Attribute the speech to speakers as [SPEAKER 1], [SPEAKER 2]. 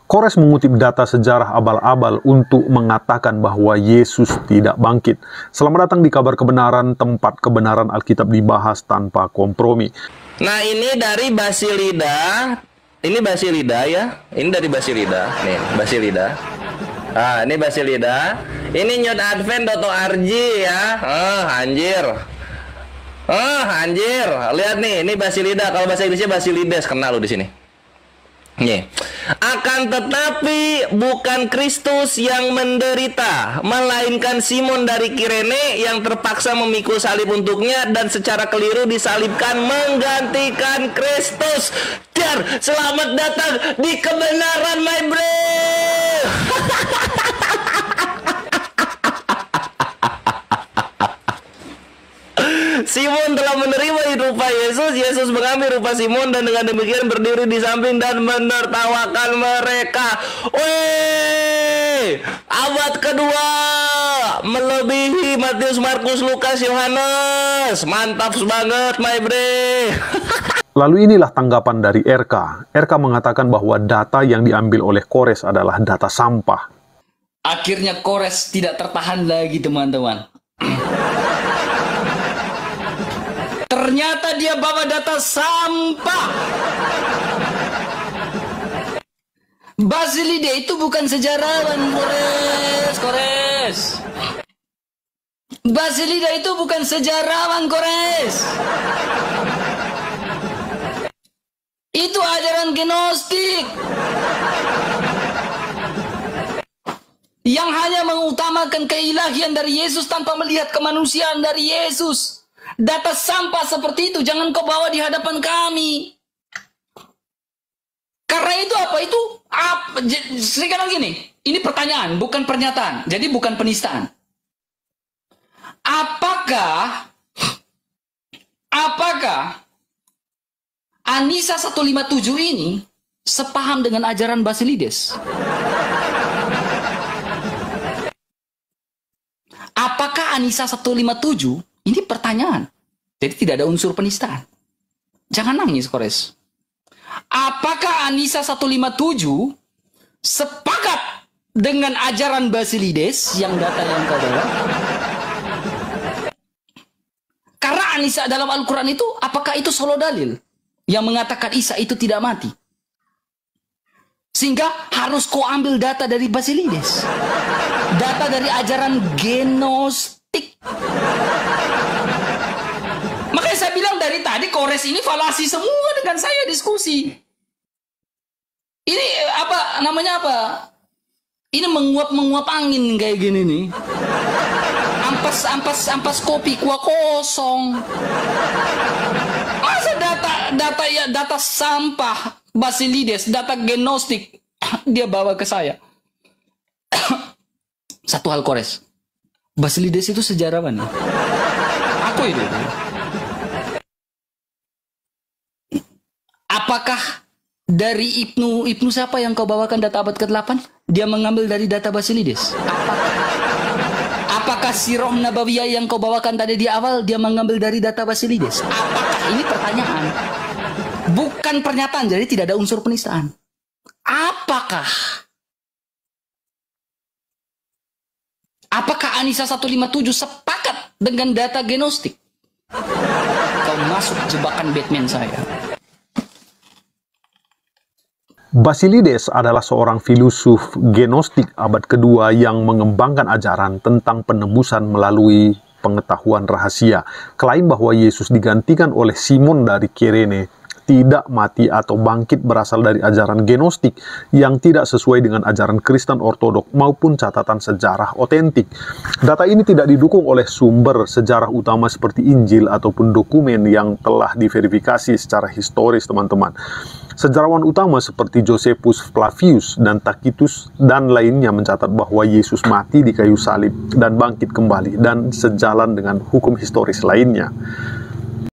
[SPEAKER 1] Kores mengutip data sejarah abal-abal untuk mengatakan bahwa Yesus tidak bangkit. Selamat datang di Kabar Kebenaran, tempat kebenaran Alkitab dibahas tanpa kompromi.
[SPEAKER 2] Nah, ini dari Basilida. Ini Basilida ya. Ini dari Basilida. Nih, Basilida. Ah, ini Basilida. Ini newtadvent.org ya. Anjir. Anjir. Lihat nih, ini Basilida. Kalau bahasa Inggrisnya Basilides, kenal lu di sini. Nih. Akan tetapi bukan Kristus yang menderita, melainkan Simon dari Kirene yang terpaksa memikul salib untuknya dan secara keliru disalibkan menggantikan Kristus. Dar, selamat datang di kebenaran, my bro. Simon telah menerima rupa Yesus. Yesus mengambil rupa Simon dan dengan demikian berdiri di samping dan menertawakan mereka. Weh, abad kedua melebihi Matius, Markus, Lukas, Yohanes. Mantap banget, my bre.
[SPEAKER 1] Lalu inilah tanggapan dari RK. RK mengatakan bahwa data yang diambil oleh Kores adalah data sampah.
[SPEAKER 3] Akhirnya Kores tidak tertahan lagi, teman-teman. Ternyata dia bawa data sampah. Basilide itu bukan sejarawan, Kores. Basilide itu bukan sejarawan, Kores. Itu ajaran Gnostik yang hanya mengutamakan keilahian dari Yesus tanpa melihat kemanusiaan dari Yesus. Data sampah seperti itu jangan kau bawa di hadapan kami. Karena itu apa? Itu apa? Sekarang gini, ini pertanyaan, bukan pernyataan. Jadi bukan penistaan. Apakah Anisa 157 ini sepaham dengan ajaran Basilides? Apakah Anisa 157? Ini pertanyaan. Jadi tidak ada unsur penistaan. Jangan nangis, Kores. Apakah Anisa 157 sepakat dengan ajaran Basilides yang data yang kau bawa? Karena Anisa dalam Al-Quran itu, apakah itu solo dalil yang mengatakan Isa itu tidak mati? Sehingga harus kau ambil data dari Basilides. Data dari ajaran Gnostik. Makanya saya bilang dari tadi Kores ini falasi semua dengan saya diskusi. Ini apa namanya apa? Ini menguap angin kayak gini nih. Ampas kopi kuah kosong. Masa data sampah Basilides, data Gnostik dia bawa ke saya. Satu hal, Kores. Basilides itu sejarawan. Aku itu. Apakah dari Ibnu siapa yang kau bawakan data abad ke-8? Dia mengambil dari data Basilides. Apakah Sirah Nabawiyah yang kau bawakan tadi di awal dia mengambil dari data Basilides? Apakah ini pertanyaan? Bukan pernyataan, jadi tidak ada unsur penistaan. Apakah Anisa 157 sepakat dengan data Gnostik? Kau masuk jebakan Batman saya.
[SPEAKER 1] Basilides adalah seorang filosof Gnostik abad kedua yang mengembangkan ajaran tentang penebusan melalui pengetahuan rahasia. Klaim bahwa Yesus digantikan oleh Simon dari Kirene tidak mati atau bangkit berasal dari ajaran Gnostik yang tidak sesuai dengan ajaran Kristen Ortodok maupun catatan sejarah otentik. Data ini tidak didukung oleh sumber sejarah utama seperti Injil ataupun dokumen yang telah diverifikasi secara historis, teman-teman. Sejarawan utama seperti Josephus Flavius dan Tacitus dan lainnya mencatat bahwa Yesus mati di kayu salib dan bangkit kembali dan sejalan dengan hukum historis lainnya.